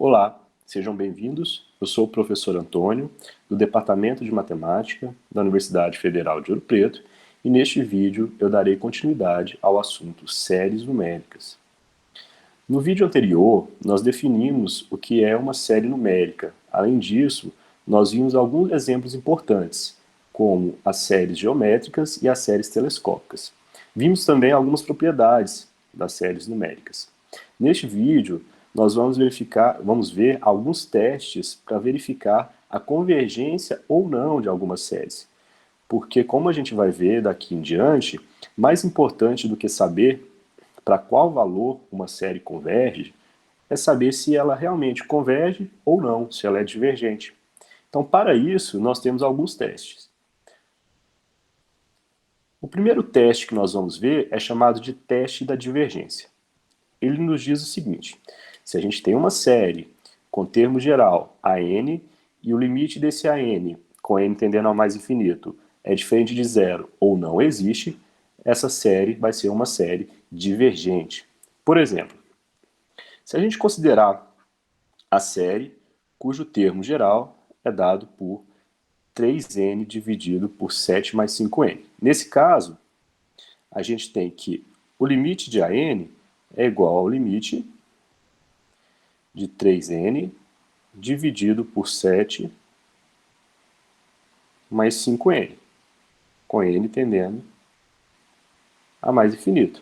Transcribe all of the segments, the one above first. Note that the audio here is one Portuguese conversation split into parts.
Olá, sejam bem-vindos. Eu sou o professor Antônio, do Departamento de Matemática da Universidade Federal de Ouro Preto, e neste vídeo eu darei continuidade ao assunto séries numéricas. No vídeo anterior, nós definimos o que é uma série numérica. Além disso, nós vimos alguns exemplos importantes, como as séries geométricas e as séries telescópicas. Vimos também algumas propriedades das séries numéricas. Neste vídeo, nós vamos ver alguns testes para verificar a convergência ou não de algumas séries. Porque, como a gente vai ver daqui em diante, mais importante do que saber para qual valor uma série converge, é saber se ela realmente converge ou não, se ela é divergente. Então, para isso, nós temos alguns testes. O primeiro teste que nós vamos ver é chamado de teste da divergência. Ele nos diz o seguinte: se a gente tem uma série com termo geral AN e o limite desse AN, com n tendendo ao mais infinito, é diferente de zero ou não existe, essa série vai ser uma série divergente. Por exemplo, se a gente considerar a série cujo termo geral é dado por 3n dividido por 7 mais 5n. Nesse caso, a gente tem que o limite de AN é igual ao limite de 3n dividido por 7 mais 5n, com n tendendo a mais infinito.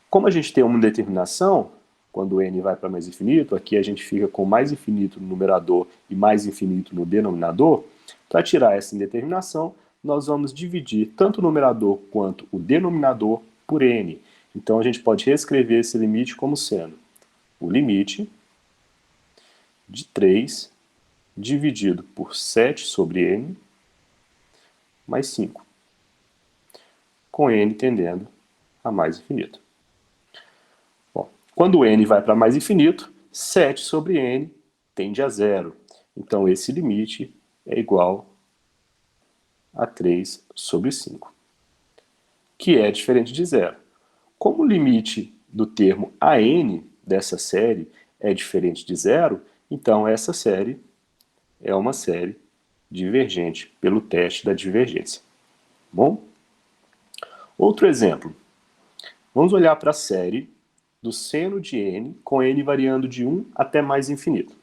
Como a gente tem uma determinação, quando n vai para mais infinito, aqui a gente fica com mais infinito no numerador e mais infinito no denominador. Para tirar essa indeterminação, nós vamos dividir tanto o numerador quanto o denominador por n. Então a gente pode reescrever esse limite como sendo o limite de 3 dividido por 7 sobre n mais 5, com n tendendo a mais infinito. Bom, quando n vai para mais infinito, 7 sobre n tende a zero. Então esse limite é igual a 3 sobre 5, que é diferente de zero. Como o limite do termo AN dessa série é diferente de zero, então essa série é uma série divergente pelo teste da divergência. Bom? Outro exemplo. Vamos olhar para a série do seno de n, com n variando de 1 até mais infinito.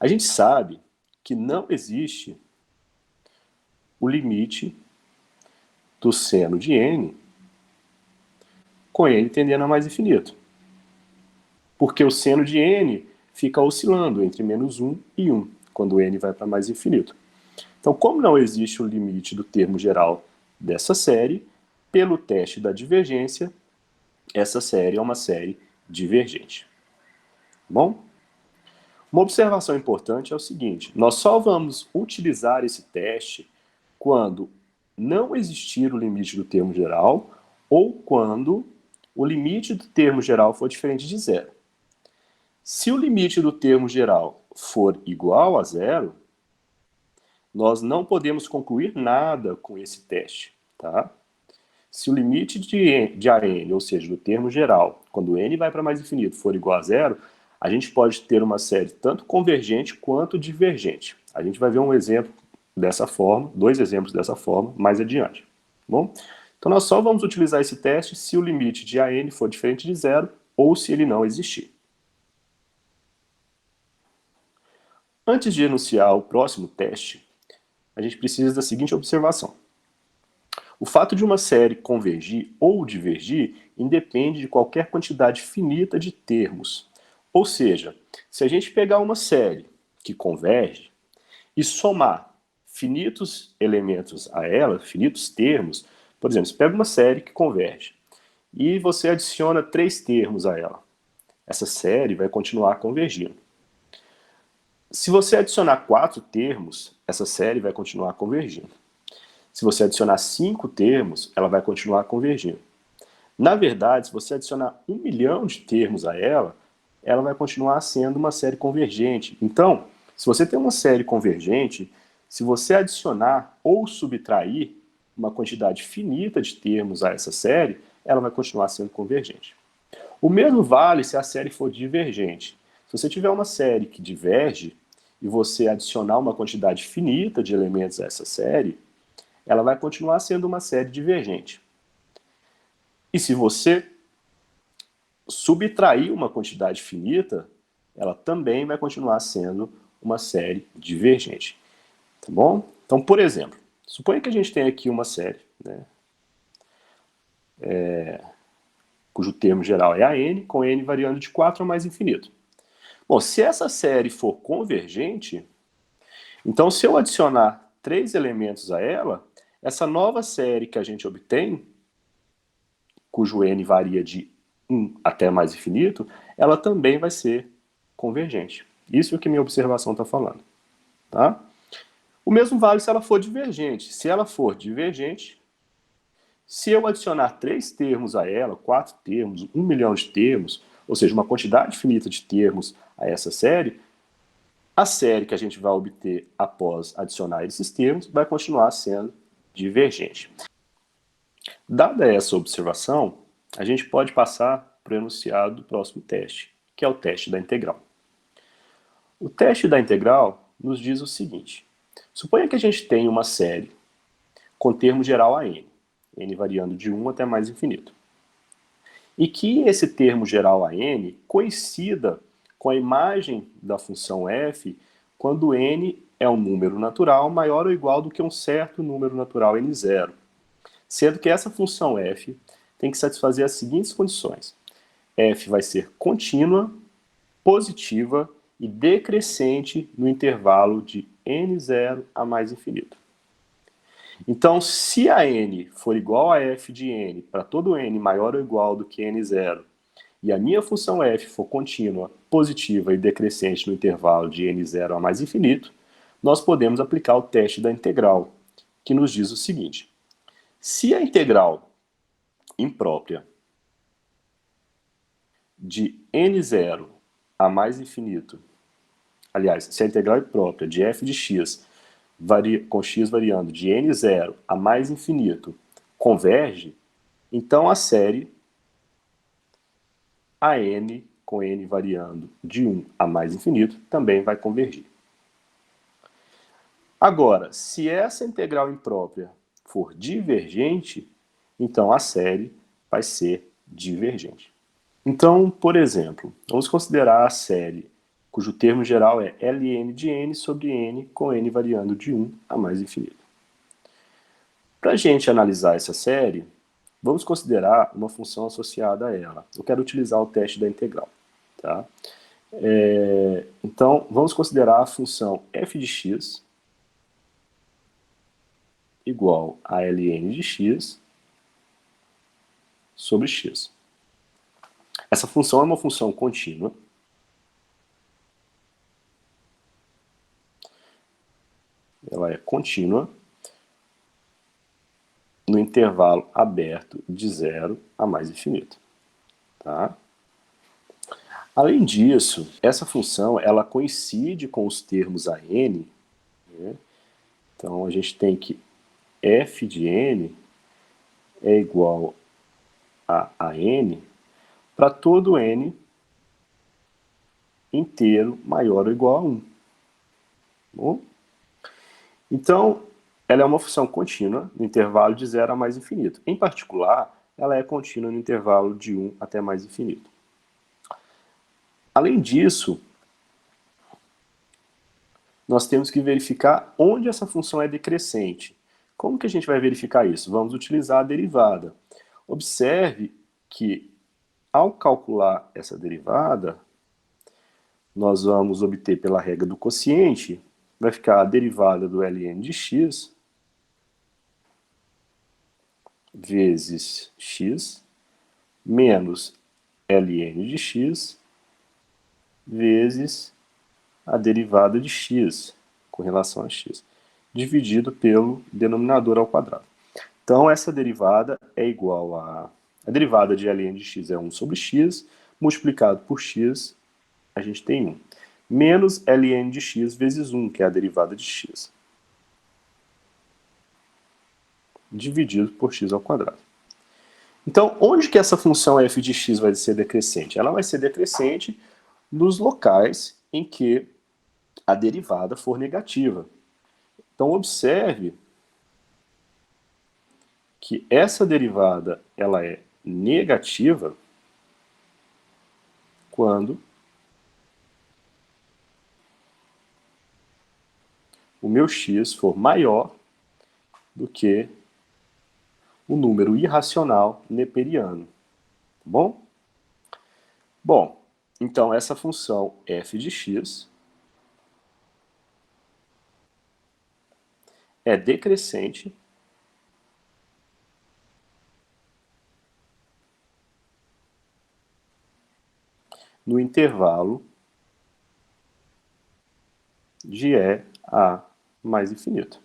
A gente sabe que não existe o limite do seno de n com n tendendo a mais infinito. Porque o seno de n fica oscilando entre menos 1 e 1, quando n vai para mais infinito. Então, como não existe o limite do termo geral dessa série, pelo teste da divergência, essa série é uma série divergente. Bom? Uma observação importante é o seguinte: nós só vamos utilizar esse teste quando não existir o limite do termo geral ou quando o limite do termo geral for diferente de zero. Se o limite do termo geral for igual a zero, nós não podemos concluir nada com esse teste, tá? Se o limite de AN, ou seja, do termo geral, quando n vai para mais infinito, for igual a zero, a gente pode ter uma série tanto convergente quanto divergente. A gente vai ver um exemplo dessa forma, dois exemplos dessa forma, mais adiante. Bom? Então nós só vamos utilizar esse teste se o limite de AN for diferente de zero ou se ele não existir. Antes de enunciar o próximo teste, a gente precisa da seguinte observação. O fato de uma série convergir ou divergir independe de qualquer quantidade finita de termos. Ou seja, se a gente pegar uma série que converge e somar finitos elementos a ela, finitos termos, por exemplo, você pega uma série que converge e você adiciona 3 termos a ela. Essa série vai continuar convergindo. Se você adicionar 4 termos, essa série vai continuar convergindo. Se você adicionar 5 termos, ela vai continuar convergindo. Na verdade, se você adicionar 1 milhão de termos a ela, ela vai continuar sendo uma série convergente. Então, se você tem uma série convergente, se você adicionar ou subtrair uma quantidade finita de termos a essa série, ela vai continuar sendo convergente. O mesmo vale se a série for divergente. Se você tiver uma série que diverge e você adicionar uma quantidade finita de elementos a essa série, ela vai continuar sendo uma série divergente. E se você subtrair uma quantidade finita, ela também vai continuar sendo uma série divergente. Tá bom? Então, por exemplo, suponha que a gente tem aqui uma série, né, cujo termo geral é a n, com n variando de 4 a mais infinito. Bom, se essa série for convergente, então se eu adicionar 3 elementos a ela, essa nova série que a gente obtém, cujo n varia de 1 até mais infinito, ela também vai ser convergente. Isso é o que minha observação está falando. Tá? O mesmo vale se ela for divergente. Se ela for divergente, se eu adicionar 3 termos a ela, 4 termos, 1 milhão de termos, ou seja, uma quantidade finita de termos a essa série, a série que a gente vai obter após adicionar esses termos vai continuar sendo divergente. Dada essa observação, a gente pode passar para o enunciado do próximo teste, que é o teste da integral. O teste da integral nos diz o seguinte: suponha que a gente tem uma série com termo geral a n, n variando de 1 até mais infinito, e que esse termo geral a n coincida com a imagem da função f quando n é um número natural maior ou igual do que um certo número natural n0, sendo que essa função f tem que satisfazer as seguintes condições: f vai ser contínua, positiva e decrescente no intervalo de n0 a mais infinito. Então, se a n for igual a f de n para todo n maior ou igual do que n0, e a minha função f for contínua, positiva e decrescente no intervalo de n0 a mais infinito, nós podemos aplicar o teste da integral, que nos diz o seguinte: se a integral imprópria de n0 a mais infinito, aliás, se a integral imprópria de f de x com x variando de n0 a mais infinito converge, então a série a n com n variando de 1 a mais infinito também vai convergir. Agora, se essa integral imprópria for divergente, então a série vai ser divergente. Então, por exemplo, vamos considerar a série cujo termo geral é ln de n sobre n com n variando de 1 a mais infinito. Para a gente analisar essa série, vamos considerar uma função associada a ela. Eu quero utilizar o teste da integral. Tá? Então, vamos considerar a função f de x igual a ln de x sobre x. Essa função é uma função contínua. Ela é contínua no intervalo aberto de 0 a mais infinito. Tá? Além disso, essa função ela coincide com os termos a n, né? Então a gente tem que f de n é igual a n para todo n inteiro maior ou igual a 1. Bom? Então, ela é uma função contínua no intervalo de 0 a mais infinito. Em particular, ela é contínua no intervalo de 1 até mais infinito. Além disso, nós temos que verificar onde essa função é decrescente. Como que a gente vai verificar isso? Vamos utilizar a derivada. Observe que, ao calcular essa derivada, nós vamos obter pela regra do quociente, vai ficar a derivada do ln de x vezes x menos ln de x vezes a derivada de x com relação a x, dividido pelo denominador ao quadrado. Então, essa derivada é igual a derivada de ln de x é 1 sobre x, multiplicado por x, a gente tem 1. Menos ln de x vezes 1, que é a derivada de x, dividido por x ao quadrado. Então, onde que essa função f de x vai ser decrescente? Ela vai ser decrescente nos locais em que a derivada for negativa. Então, observe que essa derivada ela é negativa quando o meu x for maior do que o número irracional neperiano. Tá bom? Bom, então essa função f de x é decrescente no intervalo de E a mais infinito.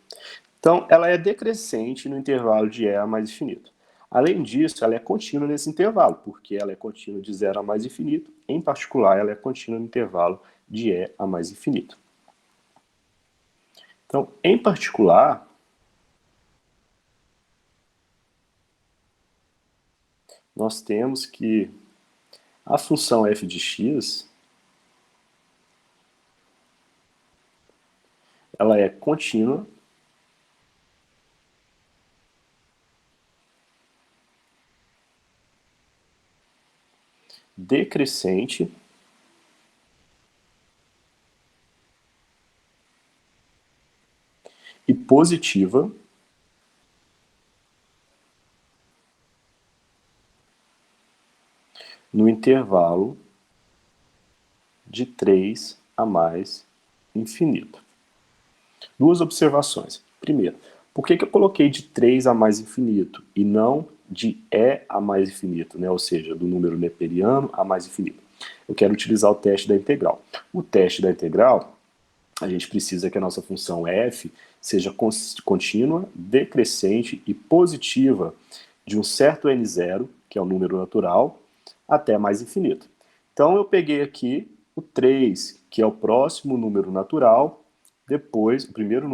Então, ela é decrescente no intervalo de E a mais infinito. Além disso, ela é contínua nesse intervalo, porque ela é contínua de 0 a mais infinito. Em particular, ela é contínua no intervalo de E a mais infinito. Então, em particular, nós temos que a função f de x ela é contínua decrescente e positiva no intervalo de 3 a mais infinito. Duas observações. Primeiro, por que eu coloquei de 3 a mais infinito e não de E a mais infinito, né? Ou seja, do número neperiano a mais infinito? Eu quero utilizar o teste da integral. O teste da integral, a gente precisa que a nossa função f seja contínua, decrescente e positiva de um certo n0, que é o número natural, até mais infinito. Então eu peguei aqui o 3, que é o próximo número natural, depois, o primeiro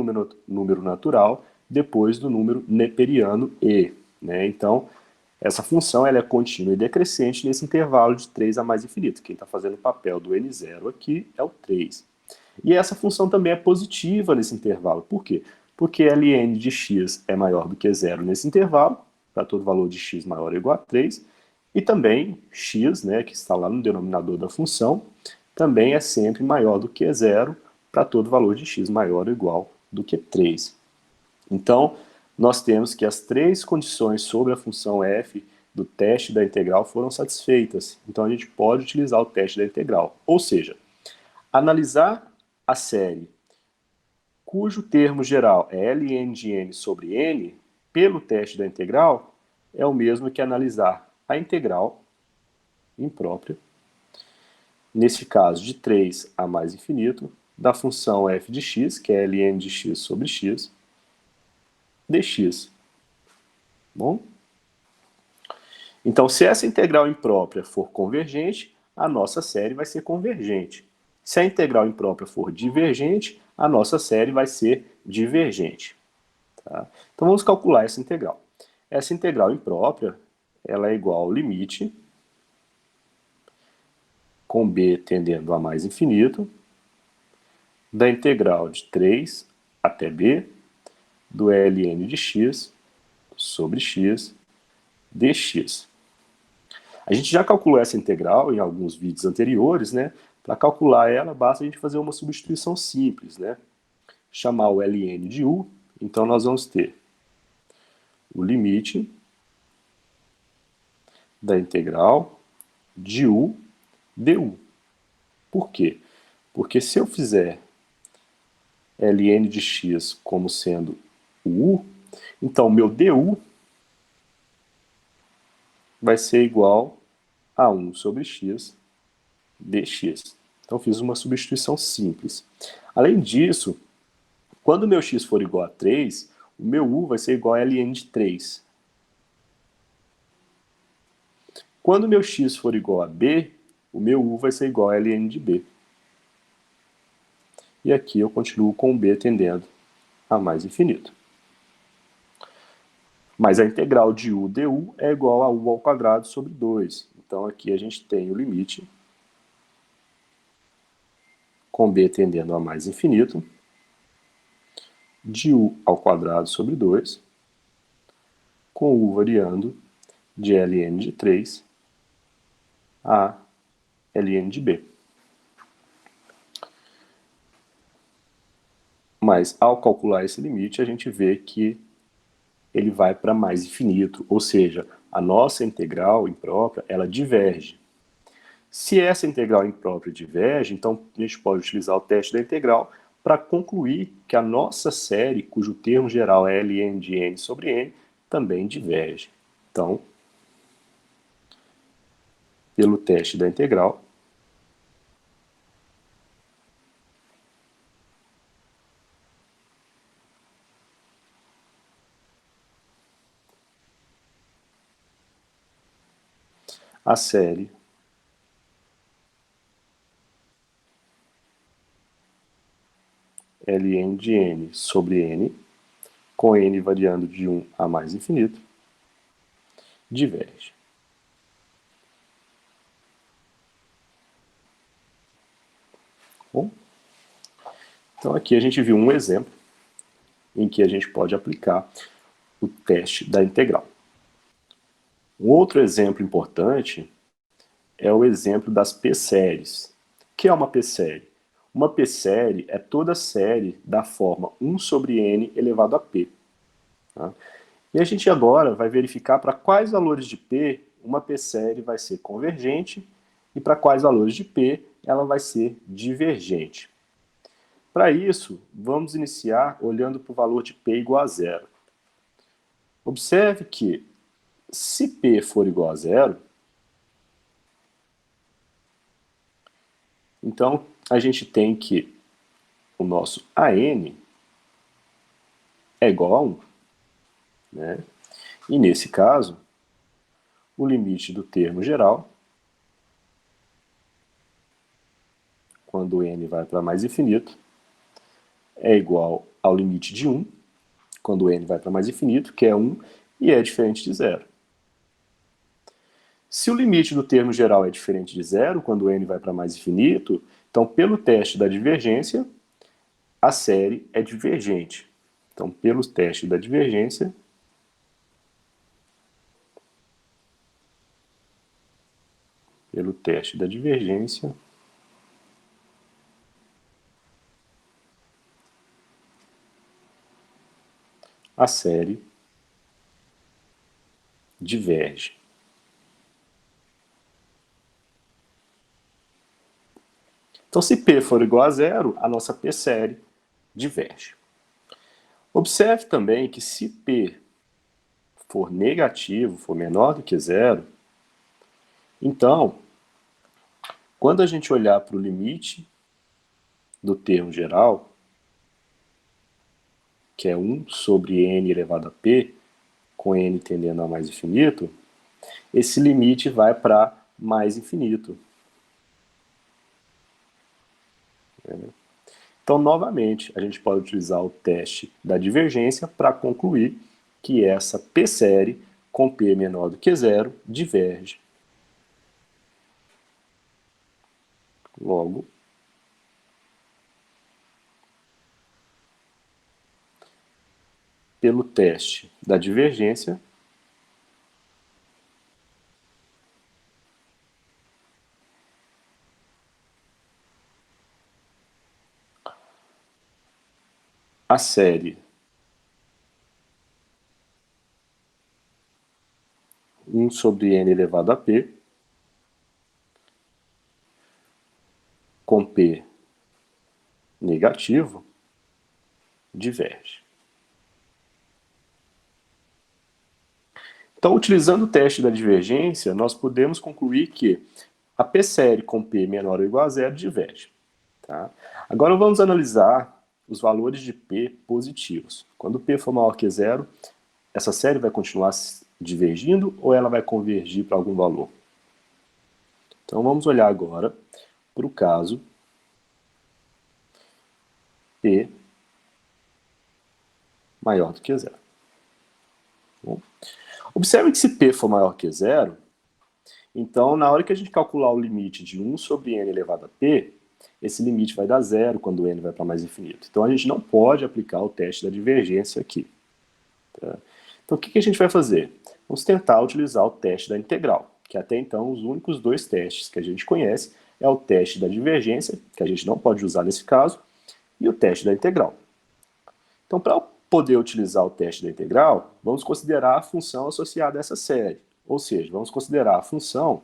número natural, depois do número neperiano e. Né? Então, essa função ela é contínua e decrescente nesse intervalo de 3 a mais infinito. Quem está fazendo o papel do n0 aqui é o 3. E essa função também é positiva nesse intervalo. Por quê? Porque ln de x é maior do que zero nesse intervalo, para todo valor de x maior ou igual a 3, e também x, né, que está lá no denominador da função, também é sempre maior do que zero para todo valor de x maior ou igual do que 3. Então, nós temos que as três condições sobre a função f do teste da integral foram satisfeitas. Então, a gente pode utilizar o teste da integral. Ou seja, analisar a série cujo termo geral é ln de n sobre n, pelo teste da integral, é o mesmo que analisar a integral imprópria, nesse caso de 3 a mais infinito, da função f de x, que é ln de x sobre x, dx. Bom? Então, se essa integral imprópria for convergente, a nossa série vai ser convergente. Se a integral imprópria for divergente, a nossa série vai ser divergente. Tá? Então, vamos calcular essa integral. Essa integral imprópria ela é igual ao limite, com b tendendo a mais infinito, da integral de 3 até b, do ln de x sobre x dx. A gente já calculou essa integral em alguns vídeos anteriores, né? Para calcular ela, basta a gente fazer uma substituição simples, né? Chamar o ln de u, então nós vamos ter o limite da integral de u du. Por quê? Porque se eu fizer ln de x como sendo o u, então meu du vai ser igual a 1 sobre x dx. Então fiz uma substituição simples. Além disso, quando o meu x for igual a 3, o meu u vai ser igual a ln de 3. Quando o meu x for igual a b, o meu u vai ser igual a ln de b. E aqui eu continuo com b tendendo a mais infinito. Mas a integral de u du é igual a u ao quadrado sobre 2. Então aqui a gente tem o limite com b tendendo a mais infinito, de u ao quadrado sobre 2, com u variando de ln de 3 a ln de b. Mas, ao calcular esse limite, a gente vê que ele vai para mais infinito, ou seja, a nossa integral imprópria, ela diverge. Se essa integral imprópria diverge, então a gente pode utilizar o teste da integral para concluir que a nossa série, cujo termo geral é ln de n sobre n, também diverge. Então, pelo teste da integral, a série ln de n sobre n, com n variando de 1 a mais infinito, diverge. Bom, então aqui a gente viu um exemplo em que a gente pode aplicar o teste da integral. Um outro exemplo importante é o exemplo das p-séries. O que é uma p-série? Uma p-série é toda série da forma 1 sobre n elevado a p. Tá? E a gente agora vai verificar para quais valores de p uma p-série vai ser convergente e para quais valores de p ela vai ser divergente. Para isso, vamos iniciar olhando para o valor de p igual a zero. Observe que, se p for igual a zero, então a gente tem que o nosso AN é igual a 1. Né? E nesse caso, o limite do termo geral, quando n vai para mais infinito, é igual ao limite de 1, quando n vai para mais infinito, que é 1, e é diferente de zero. Se o limite do termo geral é diferente de zero, quando n vai para mais infinito, então, pelo teste da divergência, a série é divergente. Então, pelo teste da divergência, a série diverge. Então, se P for igual a zero, a nossa P-série diverge. Observe também que se P for negativo, for menor do que zero, então, quando a gente olhar para o limite do termo geral, que é 1 sobre n elevado a p, com n tendendo a mais infinito, esse limite vai para mais infinito. Então, novamente, a gente pode utilizar o teste da divergência para concluir que essa p-série, com p menor do que zero, diverge. Logo, pelo teste da divergência, a série 1 sobre n elevado a p, com p negativo, diverge. Então, utilizando o teste da divergência, nós podemos concluir que a p-série com p menor ou igual a zero diverge. Tá? Agora vamos analisar os valores de p positivos. Quando p for maior que zero, essa série vai continuar divergindo ou ela vai convergir para algum valor? Então vamos olhar agora para o caso p maior do que zero. Bom, observe que se p for maior que zero, então na hora que a gente calcular o limite de 1 sobre n elevado a p, esse limite vai dar zero quando n vai para mais infinito. Então a gente não pode aplicar o teste da divergência aqui. Tá? Então o que a gente vai fazer? Vamos tentar utilizar o teste da integral, que até então os únicos dois testes que a gente conhece é o teste da divergência, que a gente não pode usar nesse caso, e o teste da integral. Então, para poder utilizar o teste da integral, vamos considerar a função associada a essa série. Ou seja, vamos considerar a função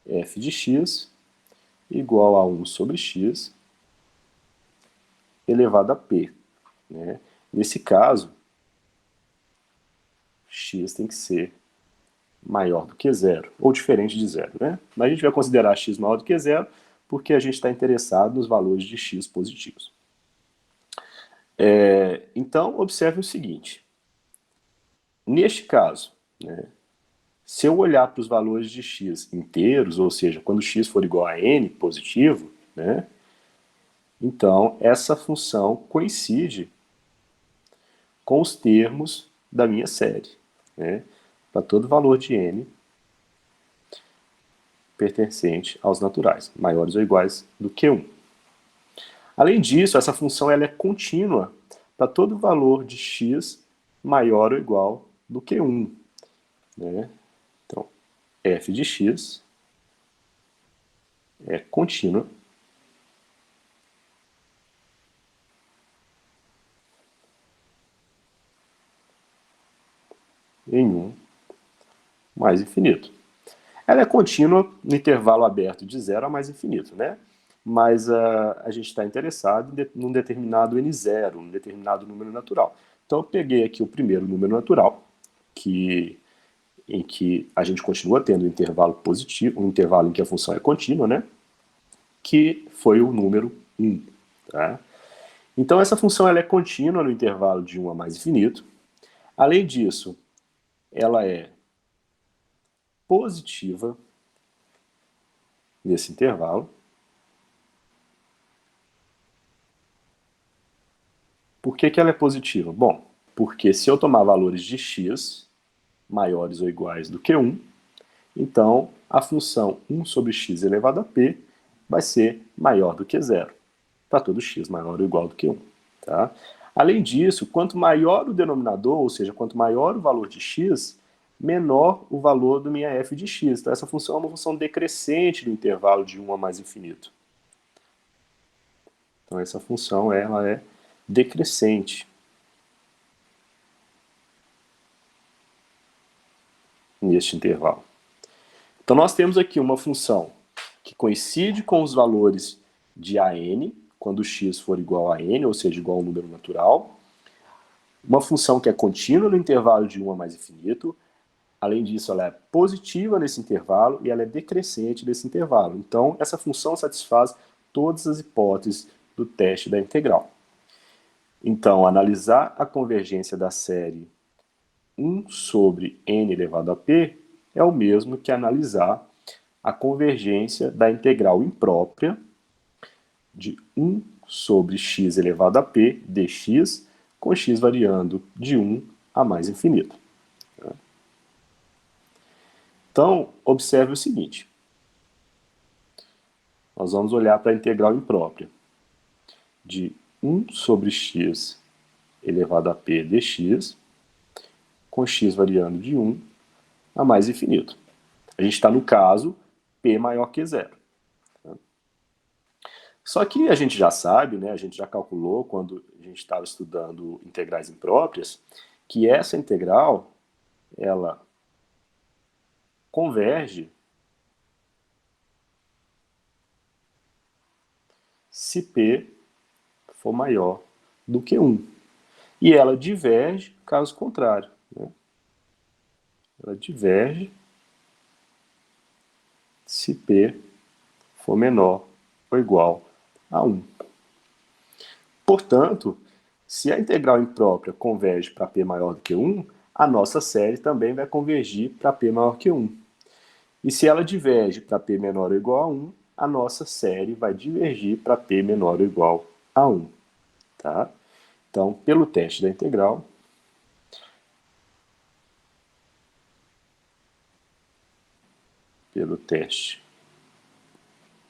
f de x igual a 1 sobre x elevado a p. Né? Nesse caso, x tem que ser maior do que zero, ou diferente de zero. Né? Mas a gente vai considerar x maior do que zero porque a gente está interessado nos valores de x positivos. Então, observe o seguinte. Neste caso, né, se eu olhar para os valores de x inteiros, ou seja, quando x for igual a n positivo, né, então essa função coincide com os termos da minha série. Né, para todo valor de n pertencente aos naturais, maiores ou iguais do que 1. Além disso, essa função ela é contínua para todo valor de x maior ou igual do que 1. Né? Então, f de x é contínua em 1 mais infinito. Ela é contínua no intervalo aberto de 0 a mais infinito, né? Mas a gente está interessado num determinado n0, num determinado número natural. Então eu peguei aqui o primeiro número natural, em que a gente continua tendo um intervalo positivo, um intervalo em que a função é contínua, né? Que foi o número 1. Tá? Então essa função ela é contínua no intervalo de 1 a mais infinito. Além disso, ela é positiva nesse intervalo. Por que ela é positiva? Bom, porque se eu tomar valores de x maiores ou iguais do que 1, então a função 1 sobre x elevado a p vai ser maior do que zero, para todo x maior ou igual do que 1. Tá? Além disso, quanto maior o denominador, ou seja, quanto maior o valor de x, menor o valor do minha f de x. Então essa função é uma função decrescente no intervalo de 1 a mais infinito. Então essa função ela é decrescente neste intervalo. Então nós temos aqui uma função que coincide com os valores de AN, quando x for igual a n, ou seja, igual a um número natural. Uma função que é contínua no intervalo de 1 a mais infinito. Além disso, ela é positiva nesse intervalo e ela é decrescente nesse intervalo. Então, essa função satisfaz todas as hipóteses do teste da integral. Então, analisar a convergência da série 1 sobre n elevado a p é o mesmo que analisar a convergência da integral imprópria de 1 sobre x elevado a p dx, com x variando de 1 a mais infinito. Então, observe o seguinte. Nós vamos olhar para a integral imprópria de 1 sobre x elevado a p dx, com x variando de 1 a mais infinito. A gente está no caso p maior que zero. Só que a gente já sabe, né, a gente já calculou quando a gente estava estudando integrais impróprias, que essa integral, ela converge se p for maior do que 1. E ela diverge caso contrário. Né? Ela diverge se p for menor ou igual a 1. Portanto, se a integral imprópria converge para p maior do que 1, a nossa série também vai convergir para p maior que 1. E se ela diverge para p menor ou igual a 1, a nossa série vai divergir para p menor ou igual a 1. Tá? Então, pelo teste da integral, pelo teste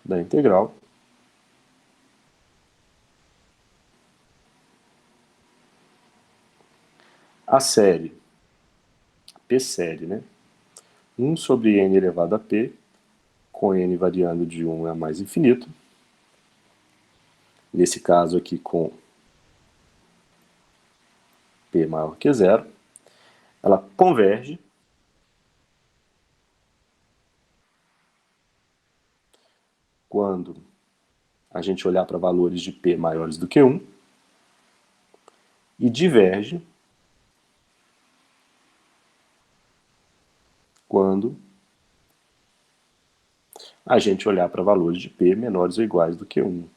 da integral a série, p série, né? 1 sobre n elevado a p, com n variando de 1 a mais infinito, nesse caso aqui com p maior que zero, ela converge quando a gente olhar para valores de p maiores do que 1 e diverge quando a gente olhar para valores de p menores ou iguais do que 1.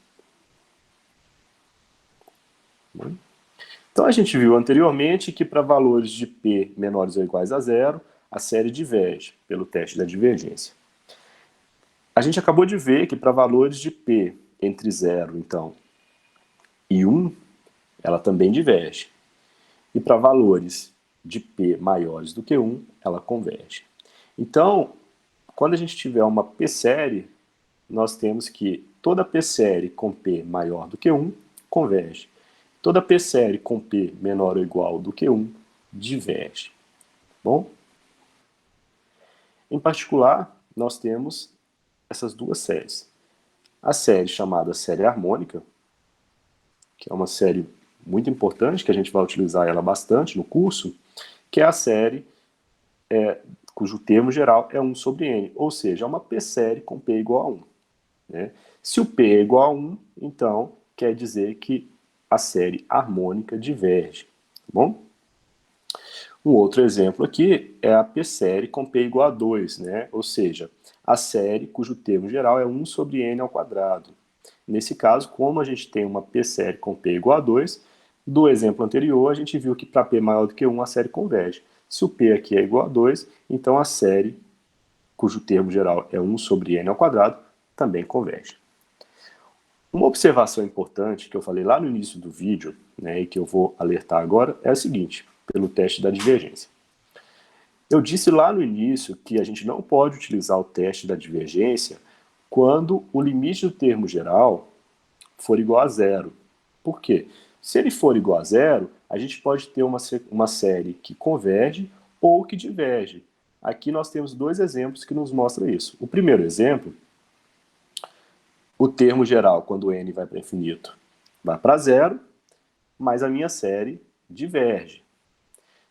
Então a gente viu anteriormente que para valores de p menores ou iguais a zero, a série diverge pelo teste da divergência. A gente acabou de ver que para valores de p entre 0, então, e 1, ela também diverge. E para valores de p maiores do que 1, ela converge. Então, quando a gente tiver uma p-série, nós temos que toda p-série com p maior do que 1 converge. Toda p-série com p menor ou igual do que 1 diverge. Bom? Em particular, nós temos essas duas séries. A série chamada série harmônica, que é uma série muito importante, que a gente vai utilizar ela bastante no curso, que é a série cujo termo geral é 1 sobre n, ou seja, é uma p-série com p igual a 1. Né? Se o p é igual a 1, então quer dizer que a série harmônica diverge. Tá bom? Um outro exemplo aqui é a p-série com p igual a 2, né? Ou seja, a série cujo termo geral é 1 sobre n ao quadrado. Nesse caso, como a gente tem uma p-série com p igual a 2, do exemplo anterior a gente viu que para p maior do que 1 a série converge. Se o p aqui é igual a 2, então a série cujo termo geral é 1 sobre n ao quadrado também converge. Uma observação importante que eu falei lá no início do vídeo, né, e que eu vou alertar agora, é a seguinte, pelo teste da divergência. Eu disse lá no início que a gente não pode utilizar o teste da divergência quando o limite do termo geral for igual a zero. Por quê? Se ele for igual a zero, a gente pode ter uma série que converge ou que diverge. Aqui nós temos dois exemplos que nos mostram isso. O primeiro exemplo, o termo geral, quando n vai para infinito, vai para zero, mas a minha série diverge.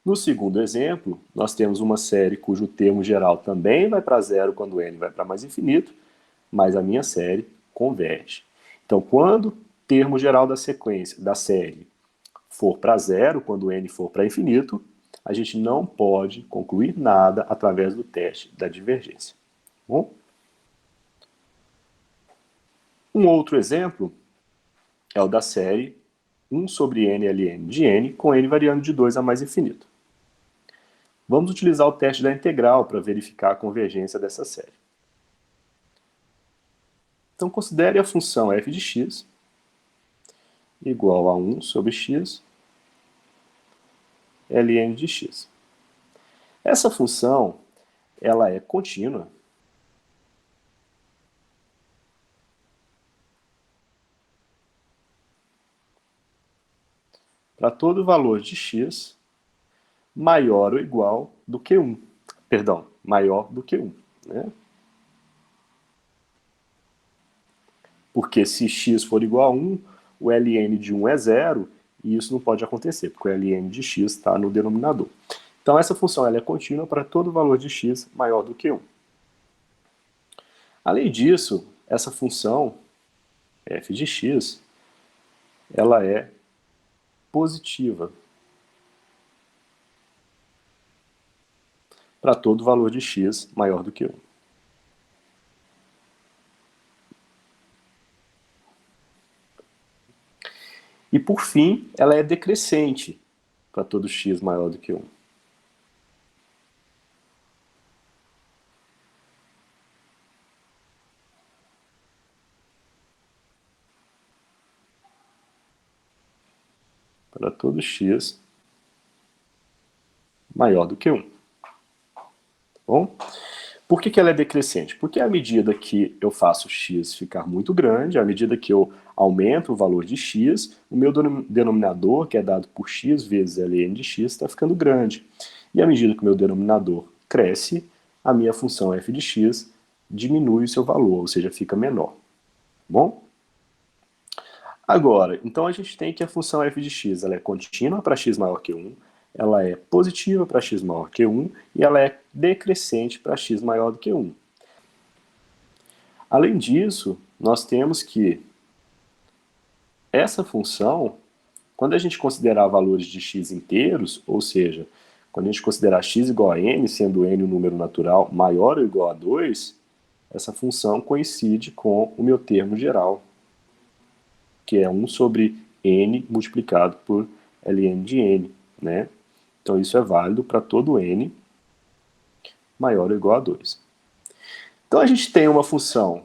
No segundo exemplo, nós temos uma série cujo termo geral também vai para zero quando n vai para mais infinito, mas a minha série converge. Então, quando o termo geral da sequência, da série, for para zero, quando n for para infinito, a gente não pode concluir nada através do teste da divergência. Bom? Um outro exemplo é o da série 1 sobre n ln de n, com n variando de 2 a mais infinito. Vamos utilizar o teste da integral para verificar a convergência dessa série. Então, considere a função f de x igual a 1 sobre x ln de x. Essa função ela é contínua para todo valor de x maior ou igual do que 1. Perdão, maior do que 1. Né? Porque se x for igual a 1, o ln de 1 é zero, e isso não pode acontecer, porque o ln de x está no denominador. Então essa função ela é contínua para todo valor de x maior do que 1. Além disso, essa função f de x, ela é positiva para todo valor de x maior do que 1. E por fim, ela é decrescente para todo x maior do que 1. Para todo x maior do que 1. Bom? Por que ela é decrescente? Porque à medida que eu faço x ficar muito grande, à medida que eu aumento o valor de x, o meu denominador, que é dado por x vezes ln de x, está ficando grande. E à medida que o meu denominador cresce, a minha função f de x diminui o seu valor, ou seja, fica menor. Bom? Agora, então a gente tem que a função f de x ela é contínua para x maior que 1, ela é positiva para x maior que 1 e ela é decrescente para x maior do que 1. Além disso, nós temos que essa função, quando a gente considerar valores de x inteiros, ou seja, quando a gente considerar x igual a n, sendo n um número natural maior ou igual a 2, essa função coincide com o meu termo geral, que é 1 sobre n multiplicado por ln de n, né? Então isso é válido para todo n maior ou igual a 2. Então a gente tem uma função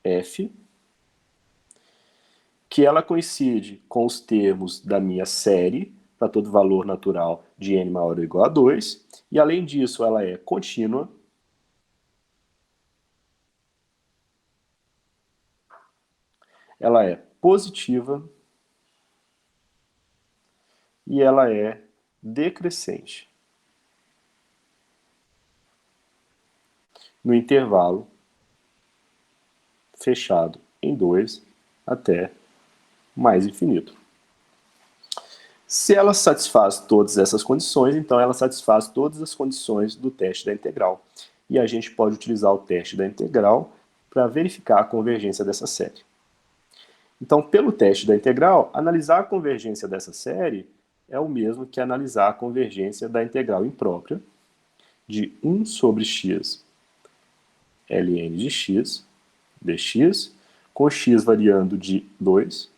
f, que ela coincide com os termos da minha série, para todo valor natural de n maior ou igual a 2, e além disso ela é contínua, ela é positiva e ela é decrescente. No intervalo fechado em 2 até mais infinito. Se ela satisfaz todas essas condições, então ela satisfaz todas as condições do teste da integral. E a gente pode utilizar o teste da integral para verificar a convergência dessa série. Então, pelo teste da integral, analisar a convergência dessa série é o mesmo que analisar a convergência da integral imprópria de 1 sobre x ln de x dx, com x variando de 2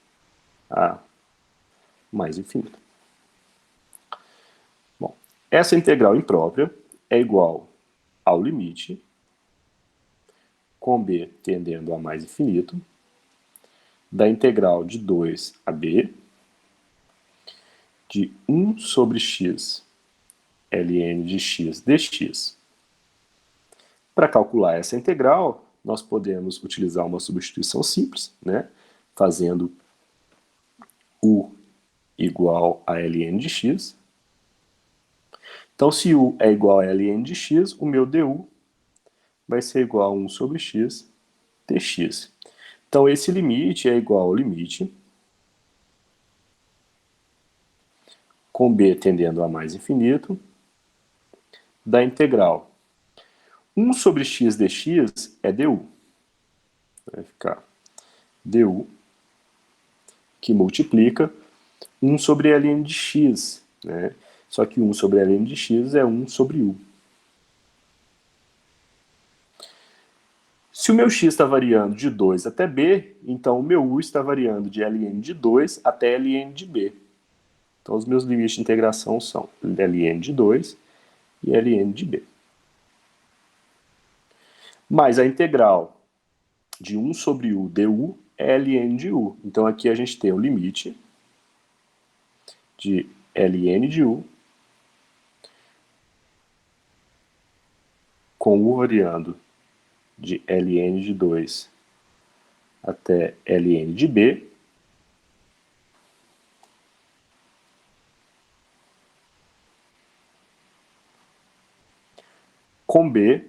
a mais infinito. Bom, essa integral imprópria é igual ao limite, com b tendendo a mais infinito, da integral de 2 a b, de 1 sobre x ln de x dx. Para calcular essa integral, nós podemos utilizar uma substituição simples, né? Fazendo u igual a ln de x. Então, se u é igual a ln de x, o meu du vai ser igual a 1 sobre x dx. Então, esse limite é igual ao limite, com b tendendo a mais infinito, da integral 1 sobre x dx é du. Vai ficar du, que multiplica 1 sobre ln de x, né? Só que 1 sobre ln de x é 1 sobre u. Se o meu x está variando de 2 até b, então o meu u está variando de ln de 2 até ln de b. Então os meus limites de integração são ln de 2 e ln de b. Mais a integral de 1 sobre u du é ln de u. Então aqui a gente tem o limite de ln de u com u variando de ln de 2 até ln de b, com b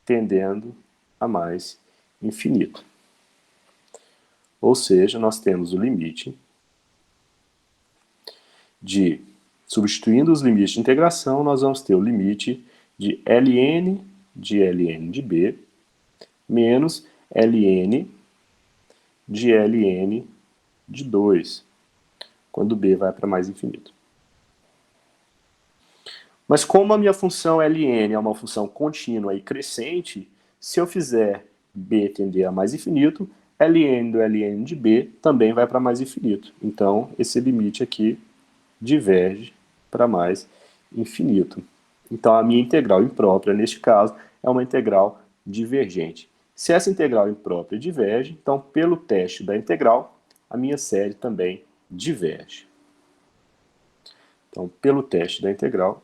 tendendo a mais infinito. Ou seja, nós temos o limite de, substituindo os limites de integração, nós vamos ter o limite de ln de b menos ln de 2, quando b vai para mais infinito. Mas como a minha função ln é uma função contínua e crescente, se eu fizer b tender a mais infinito, ln do ln de b também vai para mais infinito. Então, esse limite aqui diverge para mais infinito. Então, a minha integral imprópria, neste caso, é uma integral divergente. Se essa integral imprópria diverge, então, pelo teste da integral, a minha série também diverge. Então, pelo teste da integral,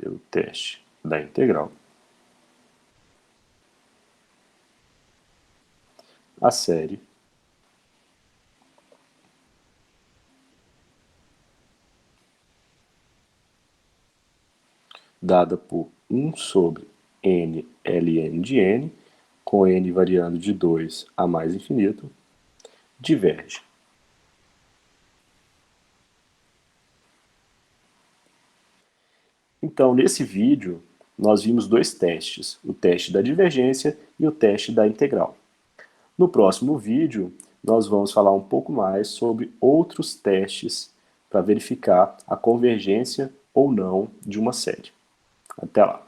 pelo teste da integral, a série dada por 1 sobre n ln de n, com n variando de 2 a mais infinito, diverge. Então, nesse vídeo, nós vimos dois testes, o teste da divergência e o teste da integral. No próximo vídeo, nós vamos falar um pouco mais sobre outros testes para verificar a convergência ou não de uma série. Até lá!